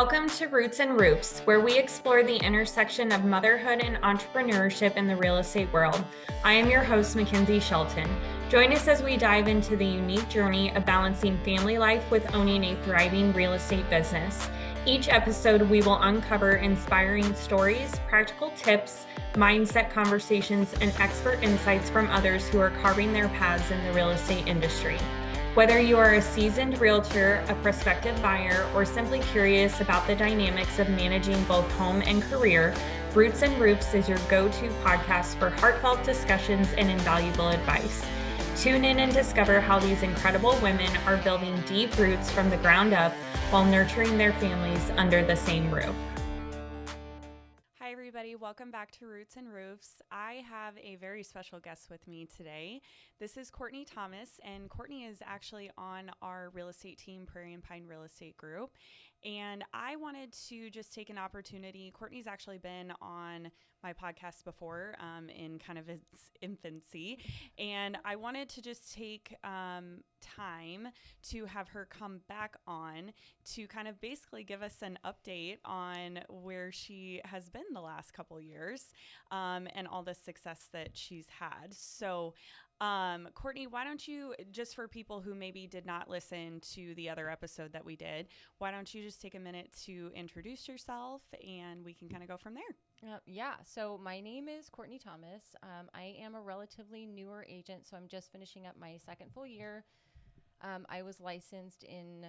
Welcome to Roots and Roofs, where we explore the intersection of motherhood and entrepreneurship in the real estate world. I am your host, McKenzie Shelton. Join us as we dive into the unique journey of balancing family life with owning a thriving real estate business. Each episode, we will uncover inspiring stories, practical tips, mindset conversations, and expert insights from others who are carving their paths in the real estate industry. Whether you are a seasoned realtor, a prospective buyer, or simply curious about the dynamics of managing both home and career, Roots and Roofs is your go-to podcast for heartfelt discussions and invaluable advice. Tune in and discover how these incredible women are building deep roots from the ground up while nurturing their families under the same roof. Hi, everybody. Welcome back to Roots and Roofs. I have a very special guest with me today. This is Cortney Thomas, and Cortney is actually on our real estate team, Prairie and Pine Real Estate Group. And I wanted to just take an opportunity. Cortney's actually been on my podcast before in kind of its infancy. And I wanted to just take time to have her come back on to kind of basically give us an update on where she has been the last couple years and all the success that she's had. So Cortney, why don't you, just for people who maybe did not listen to the other episode that we did, why don't you just take a minute to introduce yourself and we can kind of go from there? So my name is Cortney Thomas. I am a relatively newer agent, so I'm just finishing up my second full year. I was licensed in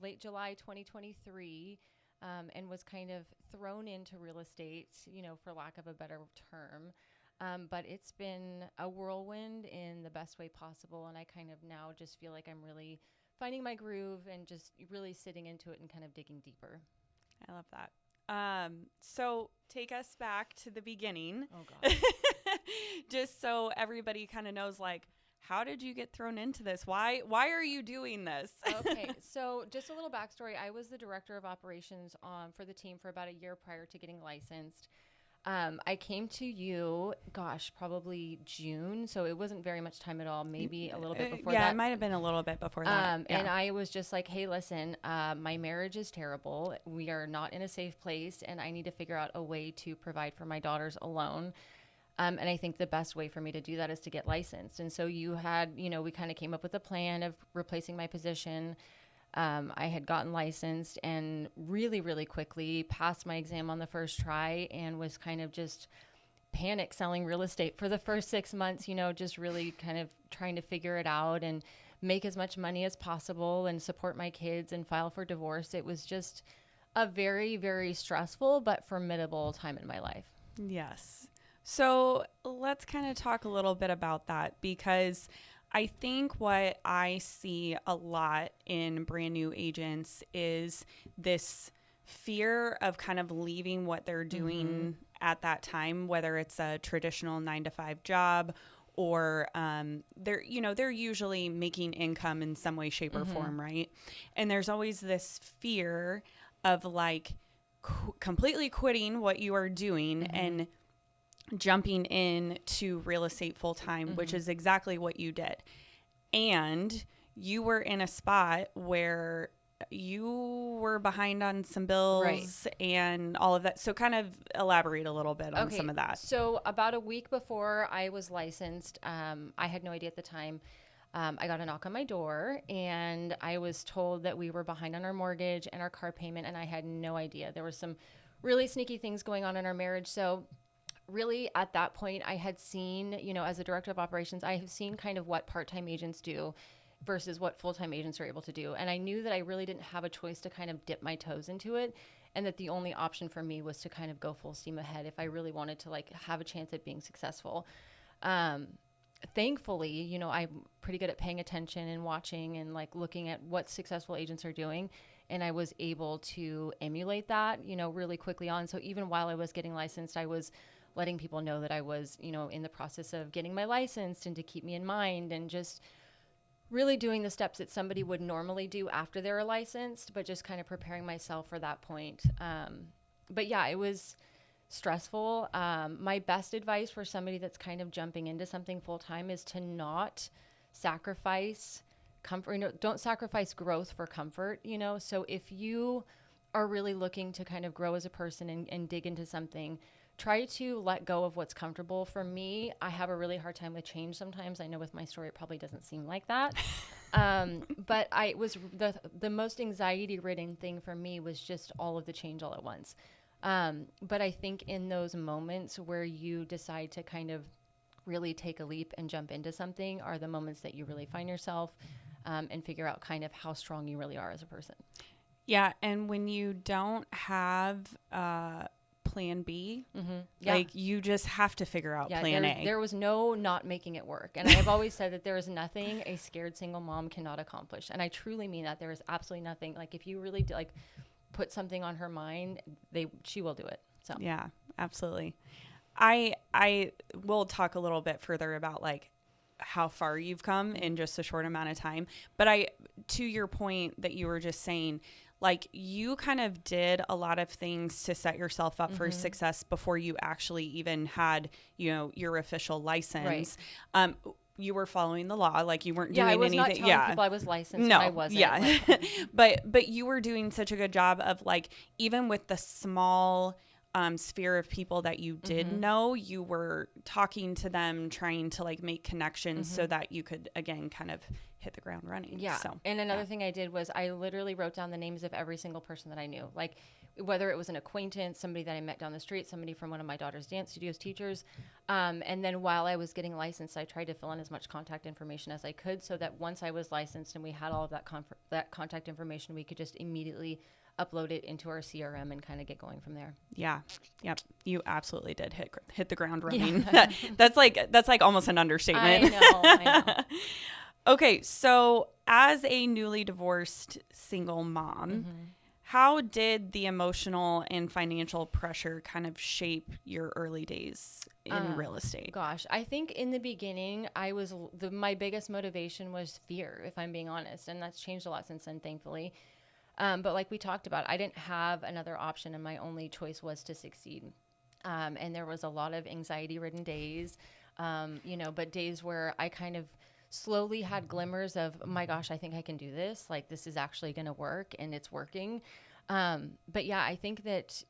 late July 2023, and was kind of thrown into real estate, for lack of a better term. But it's been a whirlwind in the best way possible. And I kind of now just feel like I'm really finding my groove and just really sitting into it and kind of digging deeper. I love that. So take us back to the beginning. Oh, God. Just so everybody kind of knows, like, how did you get thrown into this? Why are you doing this? Okay. So just a little backstory. I was the director of operations for the team for about a year prior to getting licensed. I came to you, probably June. So it wasn't very much time at all, maybe a little bit before that. Yeah, it might have been a little bit before that. And I was just like, hey, listen, my marriage is terrible. We are not in a safe place, and I need to figure out a way to provide for my daughters alone. And I think the best way for me to do that is to get licensed. And so you had, we kind of came up with a plan of replacing my position. I had gotten licensed and really, really quickly passed my exam on the first try and was kind of just panic selling real estate for the first 6 months, just really kind of trying to figure it out and make as much money as possible and support my kids and file for divorce. It was just a very, very stressful but formidable time in my life. Yes. So let's kind of talk a little bit about that, because I think what I see a lot in brand new agents is this fear of kind of leaving what they're doing at that time, whether it's a traditional 9-to-5 job or they're usually making income in some way, shape, or form, right? And there's always this fear of like completely quitting what you are doing and jumping into real estate full time, which is exactly what you did. And you were in a spot where you were behind on some bills and all of that. So kind of elaborate a little bit on some of that. So about a week before I was licensed, I had no idea at the time. I got a knock on my door and I was told that we were behind on our mortgage and our car payment, and I had no idea. There were some really sneaky things going on in our marriage. So really, at that point, I had seen, as a director of operations, I have seen kind of what part-time agents do versus what full-time agents are able to do. And I knew that I really didn't have a choice to kind of dip my toes into it, and that the only option for me was to kind of go full steam ahead if I really wanted to have a chance at being successful. Thankfully, I'm pretty good at paying attention and watching and looking at what successful agents are doing. And I was able to emulate that, really quickly on. So even while I was getting licensed, I was letting people know that I was, in the process of getting my license and to keep me in mind, and just really doing the steps that somebody would normally do after they're licensed, but just kind of preparing myself for that point. But yeah, it was stressful. My best advice for somebody that's kind of jumping into something full time is to not sacrifice comfort, don't sacrifice growth for comfort, So if you are really looking to kind of grow as a person and dig into something, try to let go of what's comfortable. For me, I have a really hard time with change sometimes. I know with my story, it probably doesn't seem like that. But I was the most anxiety ridden thing for me was just all of the change all at once. But I think in those moments where you decide to kind of really take a leap and jump into something are the moments that you really find yourself and figure out kind of how strong you really are as a person. Yeah. And when you don't have plan B, like you just have to figure out plan A. There was no not making it work. And I have always said that there is nothing a scared single mom cannot accomplish. And I truly mean that. There is absolutely nothing. Like if you really put something on her mind, she will do it. So yeah, absolutely. I will talk a little bit further about like how far you've come in just a short amount of time. But to your point that you were just saying, like you kind of did a lot of things to set yourself up for success before you actually even had, your official license. Right. You were following the law, like you weren't doing anything. I was not telling people I was licensed. No, I wasn't. Yeah. But you were doing such a good job of like, even with the small sphere of people that you did know, you were talking to them, trying to like make connections so that you could again kind of hit the ground running. Yeah. So, and another thing I did was I literally wrote down the names of every single person that I knew, like whether it was an acquaintance, somebody that I met down the street, somebody from one of my daughter's dance studios teachers. And then while I was getting licensed, I tried to fill in as much contact information as I could so that once I was licensed and we had all of that contact information, we could just immediately upload it into our CRM and kind of get going from there. Yeah. Yep. You absolutely did hit the ground running. Yeah. That's like almost an understatement. I know. Okay. So as a newly divorced single mom, how did the emotional and financial pressure kind of shape your early days in real estate? Gosh, I think in the beginning, my biggest motivation was fear, if I'm being honest. And that's changed a lot since then, thankfully. But like we talked about, I didn't have another option and my only choice was to succeed. And there was a lot of anxiety-ridden days, but days where I kind of slowly had glimmers of, oh my gosh, I think I can do this. Like this is actually going to work and it's working. But yeah, I think that,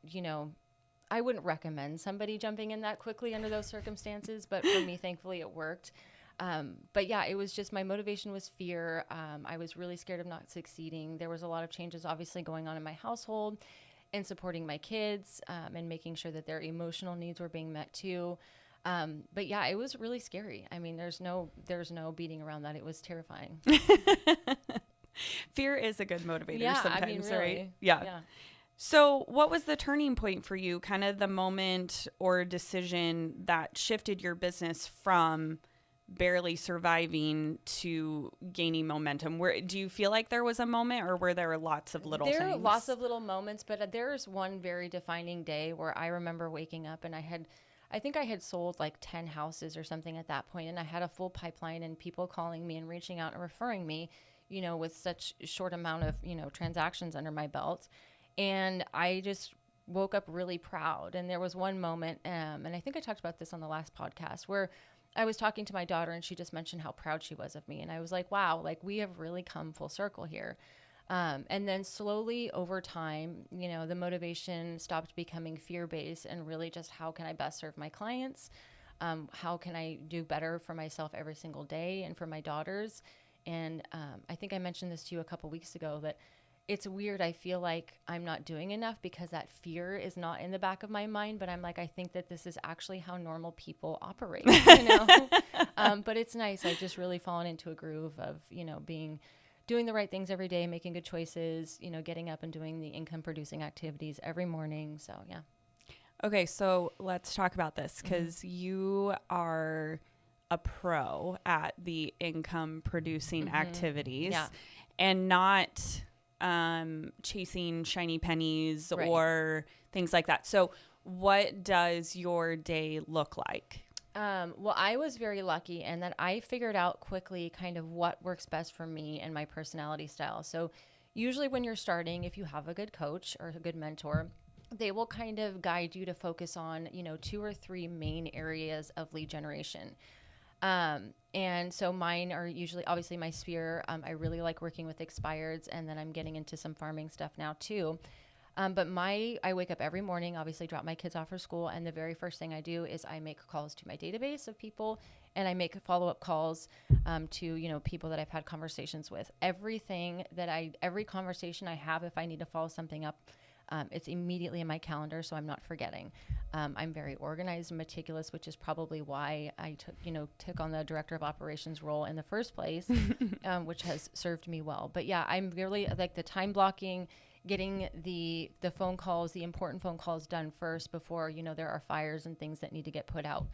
I wouldn't recommend somebody jumping in that quickly under those circumstances. But for me, thankfully it worked. But yeah, it was just my motivation was fear. I was really scared of not succeeding. There was a lot of changes obviously going on in my household and supporting my kids and making sure that their emotional needs were being met too. But yeah, it was really scary. I mean, there's no beating around that. It was terrifying. Fear is a good motivator sometimes, I mean, really. Right? Yeah. So what was the turning point for you, kind of the moment or decision that shifted your business from barely surviving to gaining momentum? Do you feel like there was a moment, or were there lots of little things? There are lots of little moments, but there's one very defining day where I remember waking up and I think I had sold like 10 houses or something at that point, and I had a full pipeline and people calling me and reaching out and referring me, with such a short amount of, transactions under my belt. And I just woke up really proud. And there was one moment, and I think I talked about this on the last podcast, where I was talking to my daughter and she just mentioned how proud she was of me. And I was like, wow, like we have really come full circle here. And then slowly over time, the motivation stopped becoming fear-based and really just how can I best serve my clients? How can I do better for myself every single day and for my daughters? And I think I mentioned this to you a couple weeks ago that it's weird. I feel like I'm not doing enough because that fear is not in the back of my mind, but I'm like, I think that this is actually how normal people operate, but it's nice. I've just really fallen into a groove of, doing the right things every day, making good choices, getting up and doing the income producing activities every morning. So, yeah. Okay. So let's talk about this because you are a pro at the income producing activities and not chasing shiny pennies or things like that. So what does your day look like? Well, I was very lucky in that I figured out quickly kind of what works best for me and my personality style. So usually when you're starting, if you have a good coach or a good mentor, they will kind of guide you to focus on, 2 or 3 main areas of lead generation. And so mine are usually, obviously, my sphere. I really like working with expireds, and then I'm getting into some farming stuff now too. But I wake up every morning, obviously drop my kids off for school, and the very first thing I do is I make calls to my database of people, and I make follow-up calls to, people that I've had conversations with. Every conversation I have, if I need to follow something up, it's immediately in my calendar, so I'm not forgetting. I'm very organized and meticulous, which is probably why I took on the director of operations role in the first place, which has served me well. But yeah, I'm really like the time blocking, getting the phone calls, the important phone calls done first before, there are fires and things that need to get put out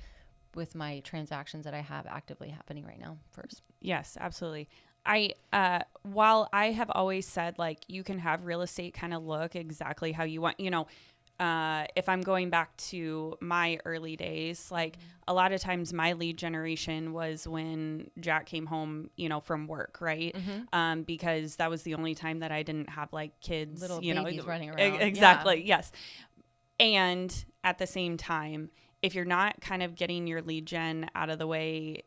with my transactions that I have actively happening right now first. Yes, absolutely. While I have always said, like, you can have real estate kind of look exactly how you want, if I'm going back to my early days, like a lot of times my lead generation was when Jack came home, from work, right? Mm-hmm. Because that was the only time that I didn't have like kids, Little babies running around. Exactly. Yeah. Yes. And at the same time, if you're not kind of getting your lead gen out of the way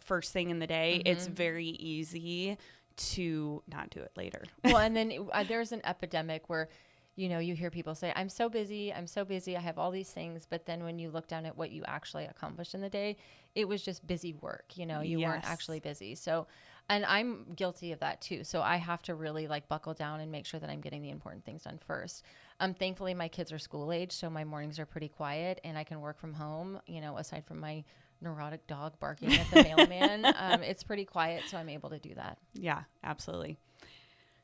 first thing in the day, mm-hmm. it's very easy to not do it later. Well, and then there's an epidemic where, you hear people say, I'm so busy. I have all these things. But then when you look down at what you actually accomplished in the day, it was just busy work. You weren't actually busy. So, and I'm guilty of that too. So I have to really like buckle down and make sure that I'm getting the important things done first. Thankfully my kids are school age, so my mornings are pretty quiet and I can work from home, aside from my neurotic dog barking at the mailman. It's pretty quiet, so I'm able to do that. Yeah, absolutely.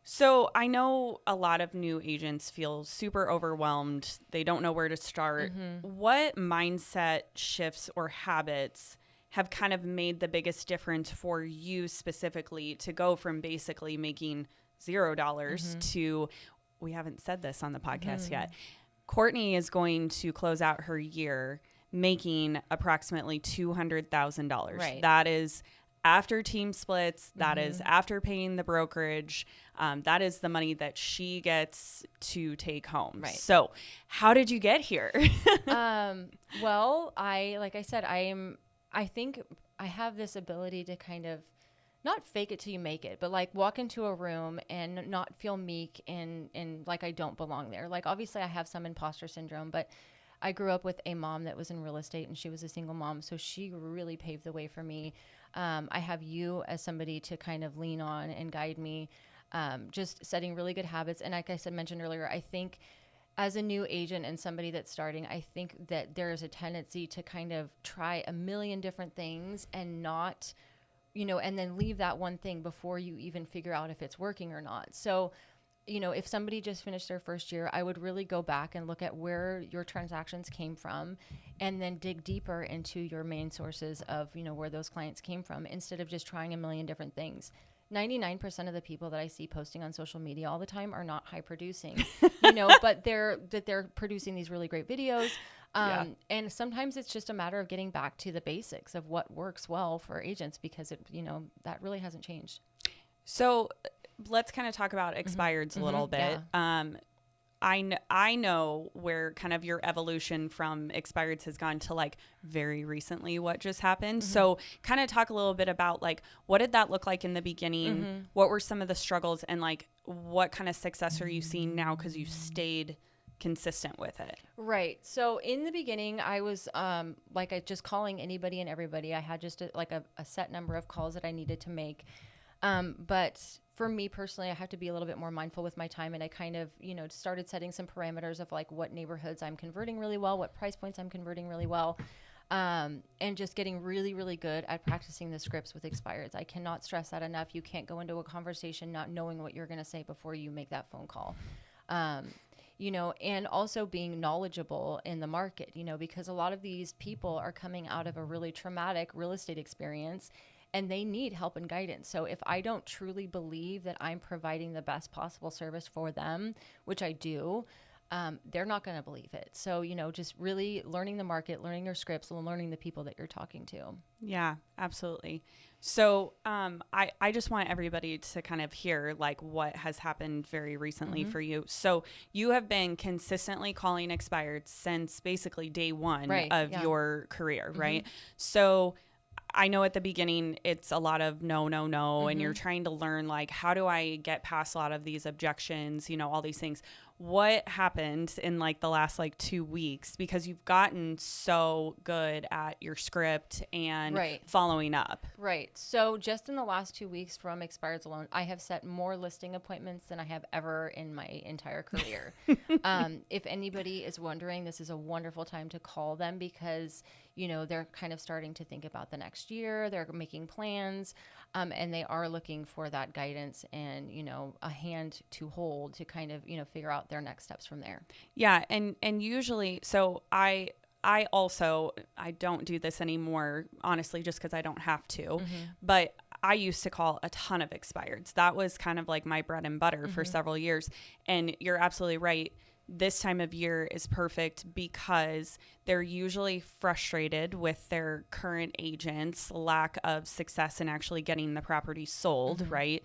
So I know a lot of new agents feel super overwhelmed. They don't know where to start. Mm-hmm. What mindset shifts or habits have kind of made the biggest difference for you specifically to go from basically making $0 mm-hmm. to, we haven't said this on the podcast mm-hmm. yet, Cortney is going to close out her year making approximately $200,000. Right. That is after team splits, that mm-hmm. is after paying the brokerage, that is the money that she gets to take home. Right. So how did you get here? Well, like I said, I think I have this ability to kind of not fake it till you make it, but like walk into a room and not feel meek and like I don't belong there. Like obviously I have some imposter syndrome, but I grew up with a mom that was in real estate and she was a single mom. So she really paved the way for me. I have you as somebody to kind of lean on and guide me, just setting really good habits. And like I mentioned earlier, I think as a new agent and somebody that's starting, I think that there is a tendency to kind of try a million different things and not, and then leave that one thing before you even figure out if it's working or not. So, if somebody just finished their first year, I would really go back and look at where your transactions came from and then dig deeper into your main sources of, where those clients came from instead of just trying a million different things. 99% of the people that I see posting on social media all the time are not high producing, but they're producing these really great videos. And sometimes it's just a matter of getting back to the basics of what works well for agents because that really hasn't changed. So let's kind of talk about expireds mm-hmm. a little bit. Yeah. I know where kind of your evolution from expireds has gone to like very recently what just happened. Mm-hmm. So kind of talk a little bit about like, what did that look like in the beginning? Mm-hmm. What were some of the struggles and like, what kind of success are you seeing now? 'Cause you stayed consistent with it. Right. So in the beginning, I was just calling anybody and everybody. I had just a set number of calls that I needed to make. But for me personally, I have to be a little bit more mindful with my time. And I kind of, started setting some parameters of like what neighborhoods I'm converting really well, what price points I'm converting really well. And just getting really, really good at practicing the scripts with expireds. I cannot stress that enough. You can't go into a conversation not knowing what you're going to say before you make that phone call. And also being knowledgeable in the market, because a lot of these people are coming out of a really traumatic real estate experience and they need help and guidance. So if I don't truly believe that I'm providing the best possible service for them, which I do, they're not going to believe it. So, just really learning the market, learning your scripts, and learning the people that you're talking to. Yeah, absolutely. So I just want everybody to kind of hear like what has happened very recently mm-hmm. for you. So you have been consistently calling expired since basically day one of your career, mm-hmm. right? So I know at the beginning it's a lot of no, and you're trying to learn, like, how do I get past a lot of these objections, all these things. What happened in like the last like 2 weeks, because you've gotten so good at your script and following up? Right. So just in the last 2 weeks from expireds alone, I have set more listing appointments than I have ever in my entire career. If anybody is wondering, this is a wonderful time to call them, because they're kind of starting to think about the next year. They're making plans, and they are looking for that guidance and, a hand to hold to kind of, figure out their next steps from there. Yeah. And usually, so I don't do this anymore, honestly, just because I don't have to, but I used to call a ton of expireds. That was kind of like my bread and butter for several years. And you're absolutely right. This time of year is perfect because they're usually frustrated with their current agent's lack of success in actually getting the property sold, right?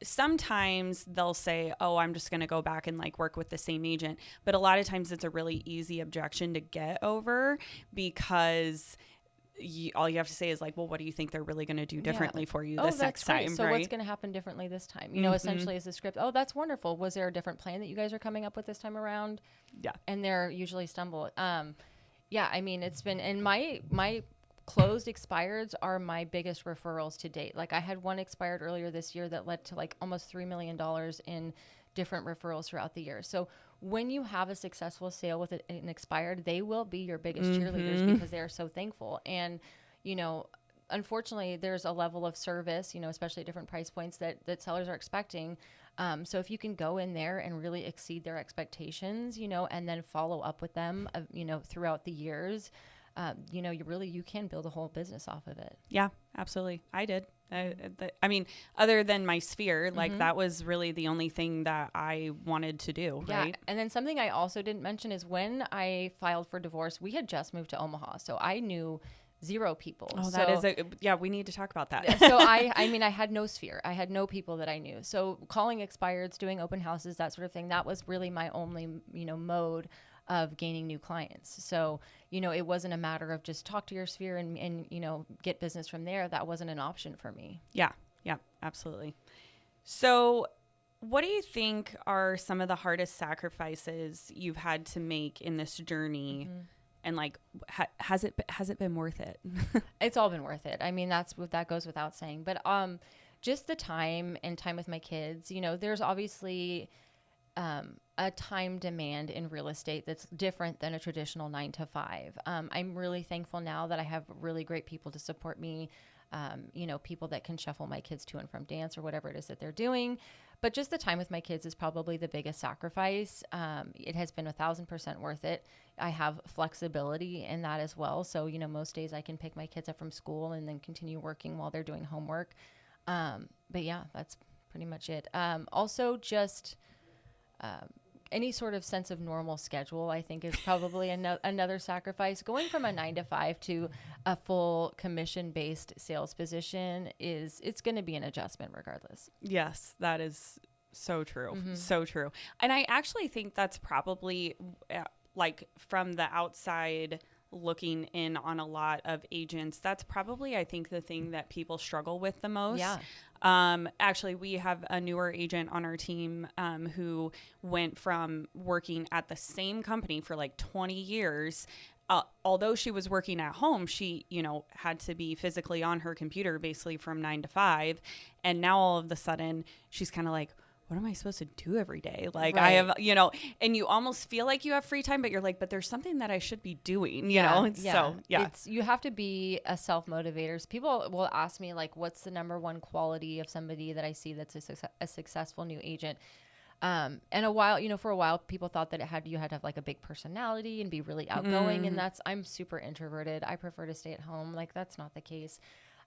Sometimes they'll say, oh, I'm just going to go back and like work with the same agent. But a lot of times it's a really easy objection to get over, because all you have to say is like, well, what do you think they're really going to do differently for you this next time? So what's going to happen differently this time? Essentially is the script. Oh, that's wonderful. Was there a different plan that you guys are coming up with this time around? Yeah. And they're usually stumble. Yeah, I mean, it's been, and my closed expireds are my biggest referrals to date. Like, I had one expired earlier this year that led to like almost $3 million in different referrals throughout the year. So when you have a successful sale with an expired, they will be your biggest cheerleaders, because they are so thankful. And, unfortunately, there's a level of service, especially at different price points that sellers are expecting. So if you can go in there and really exceed their expectations, and then follow up with them, throughout the years, you can build a whole business off of it. Yeah, absolutely. I did. I mean, other than my sphere, like that was really the only thing that I wanted to do. Yeah. Right. And then something I also didn't mention is when I filed for divorce, we had just moved to Omaha. So I knew 0 people. Oh, we need to talk about that. So I mean, I had no sphere. I had no people that I knew. So calling expireds, doing open houses, that sort of thing, that was really my only, mode of gaining new clients. So, it wasn't a matter of just talk to your sphere and get business from there. That wasn't an option for me. Yeah. Yeah, absolutely. So what do you think are some of the hardest sacrifices you've had to make in this journey? And like, has it been worth it? It's all been worth it. I mean, that goes without saying, but, just the time with my kids, there's obviously, a time demand in real estate that's different than a traditional 9 to 5. I'm really thankful now that I have really great people to support me, people that can shuffle my kids to and from dance or whatever it is that they're doing. But just the time with my kids is probably the biggest sacrifice. It has been 1,000% worth it. I have flexibility in that as well. So, most days I can pick my kids up from school and then continue working while they're doing homework. But yeah, that's pretty much it. Also just, any sort of sense of normal schedule, I think, is probably another sacrifice. Going from a 9 to 5 to a full commission-based sales position it's going to be an adjustment regardless. Yes, that is so true. So true. And I actually think that's probably like from the outside looking in on a lot of agents, that's probably, I think, the thing that people struggle with the most. Yeah. Actually, we have a newer agent on our team who went from working at the same company for like 20 years. Although she was working at home, she, had to be physically on her computer basically from 9 to 5. And now all of a sudden she's kind of like, what am I supposed to do every day? Like I have, and you almost feel like you have free time, but you're like, but there's something that I should be doing, Yeah. So, yeah. You have to be a self-motivator. People will ask me, like, what's the number one quality of somebody that I see that's a successful new agent? And for a while, people thought that you had to have like a big personality and be really outgoing. And I'm super introverted. I prefer to stay at home. Like, that's not the case.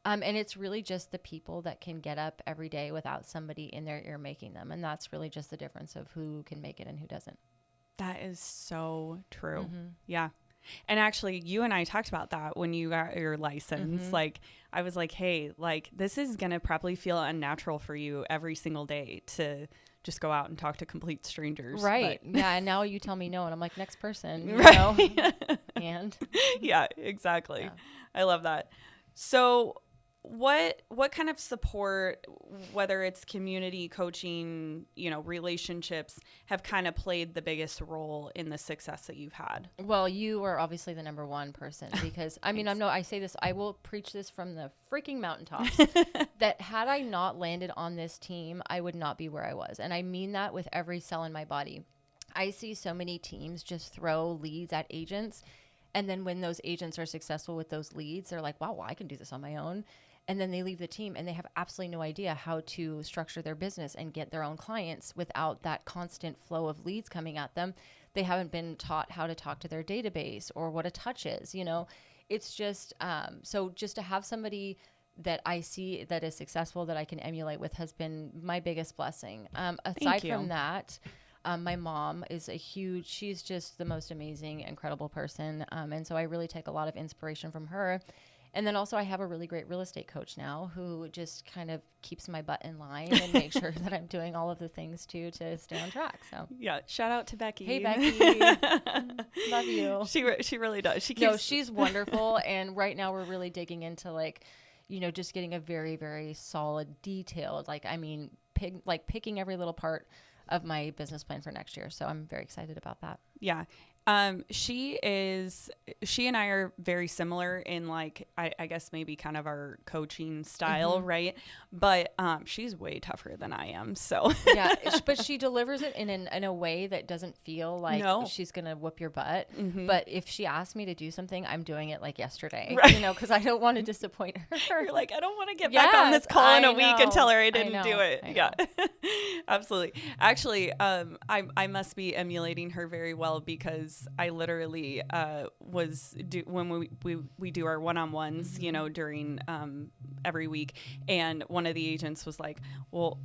And it's really just the people that can get up every day without somebody in their ear making them. And that's really just the difference of who can make it and who doesn't. That is so true. Yeah. And actually, you and I talked about that when you got your license. Like, I was like, hey, like, this is going to probably feel unnatural for you every single day to just go out and talk to complete strangers. Right. Yeah. And now you tell me no. And I'm like, next person. You know? And yeah, exactly. Yeah. I love that. So what kind of support, whether it's community coaching, relationships, have kind of played the biggest role in the success that you've had? Well, you are obviously the number one person because I say this, I will preach this from the freaking mountaintops that had I not landed on this team, I would not be where I was. And I mean that with every cell in my body. I see so many teams just throw leads at agents. And then when those agents are successful with those leads, they're like, wow, well, I can do this on my own. And then they leave the team and they have absolutely no idea how to structure their business and get their own clients without that constant flow of leads coming at them. They haven't been taught how to talk to their database or what a touch is, It's just, so just to have somebody that I see that is successful that I can emulate with has been my biggest blessing. Aside from that, my mom is she's just the most amazing, incredible person. And so I really take a lot of inspiration from her. And then also I have a really great real estate coach now who just kind of keeps my butt in line and makes sure that I'm doing all of the things to stay on track. So yeah, shout out to Becky. Hey, Becky. Love you. She really does. She's wonderful. And right now we're really digging into just getting a very, very solid, detailed, picking every little part of my business plan for next year. So I'm very excited about that. Yeah. She and I are very similar in I guess maybe kind of our coaching style, right? But she's way tougher than I am. So yeah, but she delivers it in a way that doesn't feel like she's going to whoop your butt. But if she asks me to do something, I'm doing it like yesterday, right. Because I don't want to disappoint her. You're like, I don't want to get back on this call in a week and tell her I didn't do it. Yeah, absolutely. Actually, I must be emulating her very well because I literally when we do our one-on-ones, during every week, and one of the agents was like, well,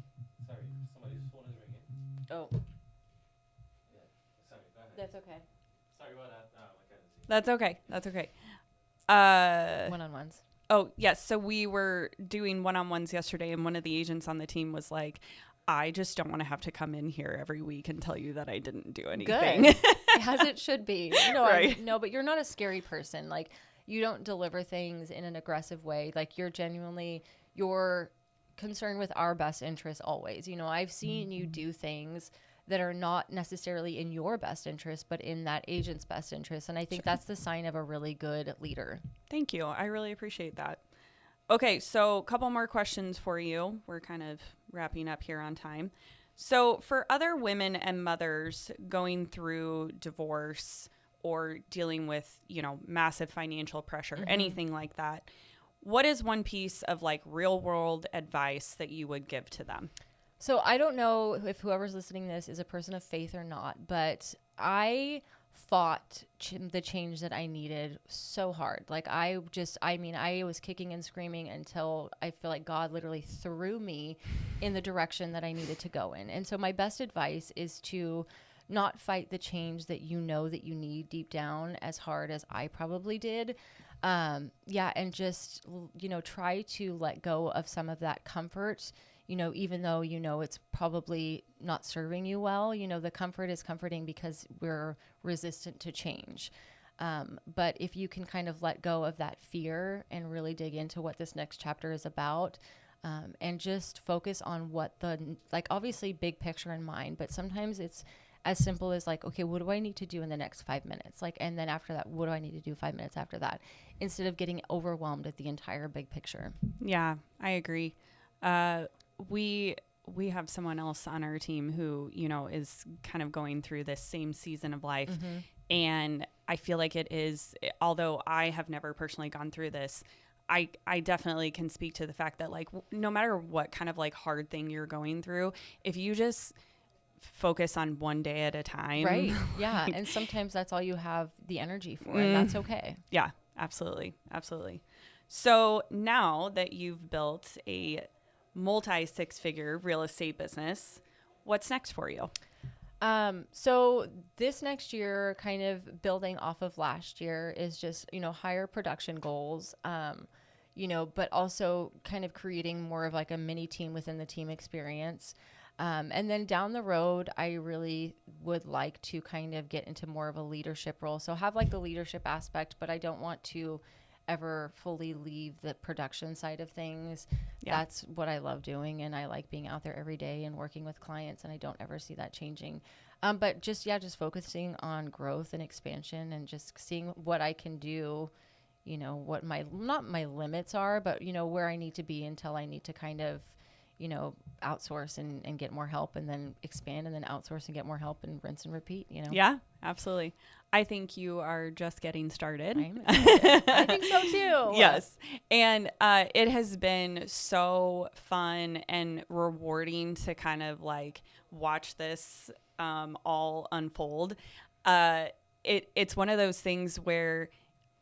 sorry, somebody's phone is ringing. Oh, yeah, sorry, go ahead. that's okay. Sorry about that. McKenzie. That's okay. One-on-ones. Oh yes, so we were doing one-on-ones yesterday, and one of the agents on the team was like, I just don't want to have to come in here every week and tell you that I didn't do anything. Good. As it should be. Right. No, but you're not a scary person. You don't deliver things in an aggressive way. You're concerned with our best interest always. I've seen you do things that are not necessarily in your best interest, but in that agent's best interest. And I think that's the sign of a really good leader. Thank you. I really appreciate that. Okay, so a couple more questions for you. We're kind of wrapping up here on time. So for other women and mothers going through divorce or dealing with, massive financial pressure, anything like that, what is one piece of real world advice that you would give to them? So I don't know if whoever's listening to this is a person of faith or not, but I fought the change that I needed so hard. I was kicking and screaming until I feel like God literally threw me in the direction that I needed to go in. And so my best advice is to not fight the change that that you need deep down as hard as I probably did. And just, try to let go of some of that comfort, even though, it's probably not serving you well. The comfort is comforting because we're resistant to change. But if you can kind of let go of that fear and really dig into what this next chapter is about, and just focus on what obviously big picture in mind, but sometimes it's as simple as okay, what do I need to do in the next 5 minutes? And then after that, what do I need to do 5 minutes after that? Instead of getting overwhelmed at the entire big picture. Yeah, I agree. We have someone else on our team who, is kind of going through this same season of life. And I feel like it is, although I have never personally gone through this, I definitely can speak to the fact that no matter what kind of hard thing you're going through, if you just focus on one day at a time. Right. Yeah. And sometimes that's all you have the energy for, and that's okay. Yeah, absolutely. Absolutely. So now that you've built a multi-six-figure real estate business, what's next for you? So this next year, kind of building off of last year, is just, higher production goals, but also kind of creating more of a mini team within the team experience. And then down the road, I really would like to kind of get into more of a leadership role. So have the leadership aspect, but I don't want to ever fully leave the production side of things. Yeah. That's what I love doing. And I like being out there every day and working with clients. And I don't ever see that changing. But just focusing on growth and expansion and just seeing what I can do, you know, what not my limits are, but, you know, where I need to be until I need to kind of, you know, outsource and get more help, and then expand, and then outsource and get more help, and rinse and repeat, you know? Yeah, absolutely. I think you are just getting started. I think so too. Yes. And it has been so fun and rewarding to kind of like watch this all unfold. It's one of those things where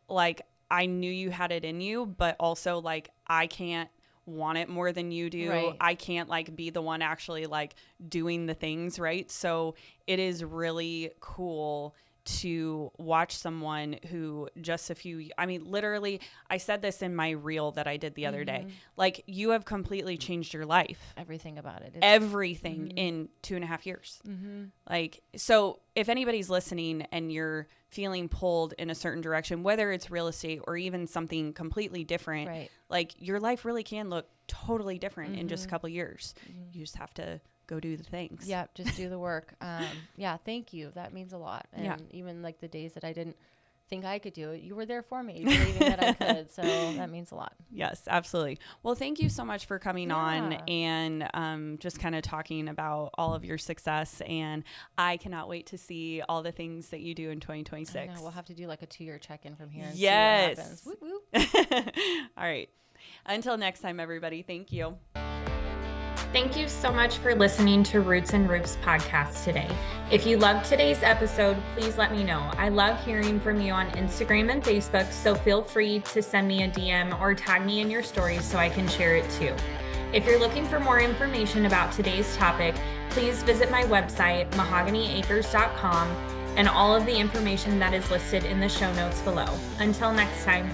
like I knew you had it in you, but also like I can't want it more than you do. Right. I can't like be the one actually like doing the things, right? So it is really cool to watch someone who literally, I said this in my reel that I did the other day, like you have completely changed your life. Everything about it. Everything in 2.5 years. Like, so if anybody's listening and you're feeling pulled in a certain direction, whether it's real estate or even something completely different, Right. like your life really can look totally different in just a couple years. You just have to go do the things. Yeah, just do the work. Yeah, thank you. That means a lot. And even like the days that I didn't think I could do it, you were there for me, believing that I could. So that means a lot. Yes, absolutely. Well, thank you so much for coming on and just kind of talking about all of your success. And I cannot wait to see all the things that you do in 2026. I know, we'll have to do like a 2-year check-in from here and Yes. see what happens. Whoop, whoop. All right. Until next time, everybody. Thank you. Thank you so much for listening to Roots and Roofs podcast today. If you loved today's episode, please let me know. I love hearing from you on Instagram and Facebook, so feel free to send me a DM or tag me in your stories so I can share it too. If you're looking for more information about today's topic, please visit my website, mahoganyacres.com, and all of the information that is listed in the show notes below. Until next time.